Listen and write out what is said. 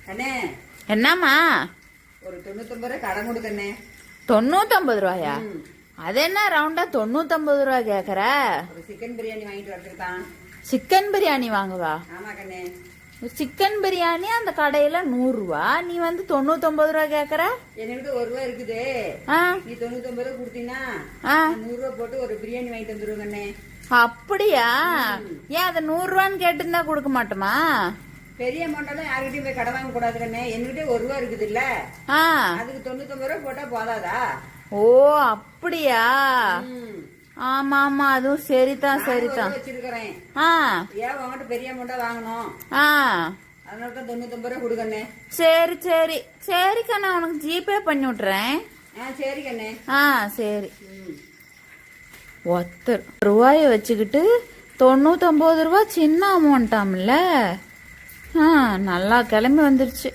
கண்ணே என்னம்மா? ஒரு 99 ரூபாய் கடன் கொடுக்கண்ணே. 99 ரூபாயா? அது என்ன ரவுண்டா 99 ரூபா கேக்குற? ஒரு சிக்கன் பிரியாணி வாங்கிட்டு வரதுக்குதான். சிக்கன் பிரியாணி வாங்குவா? ஆமா கண்ணே. சிக்கன் பிரியாணி அந்த கடையில 100 ரூபா, நீ வந்து 99 ரூபா கேக்குற? என்கிட்ட 1 ரூபா இருக்குது. நீ 99 ரூபா கொடுத்தீங்கன்னா 100 ரூபா போட்டு ஒரு பிரியாணி வாங்கிட்டு வந்துருவோம் கண்ணே. அப்படியா? ஏன் அதை 100 ரூபான்னு கேட்டுருந்தா கொடுக்க மாட்டோமா? பெரிய அமௌண்ட்லாம் யாருக்கிட்டையும் போய் கடை வாங்க கூடாது கண்ணே. என்கிட்ட 1 ரூபா இருக்குது இல்ல, அதுக்கு 99 ரூபா போட்டா போதாதா? ஓ அப்படியா? ஆமா ஆமா, அதுவும் சரிதான் சரிதான். வச்சிருக்கிறேன். ஏன் உங்ககிட்ட பெரிய அமௌண்டா வாங்கணும்? அதனாலதான் 99 ரூபா கொடுக்கண்ணே. சரி சரி சரி கண்ணா, உனக்கு ஜிபே பண்ணி விட்டுறேன். சரி கண்ணே. சரி. ஒருத்தர் ரூபாய வச்சுக்கிட்டு 99 ரூபா சின்ன அமௌண்ட்டாம்ல. நல்லா கிளம்பி வந்துருச்சு.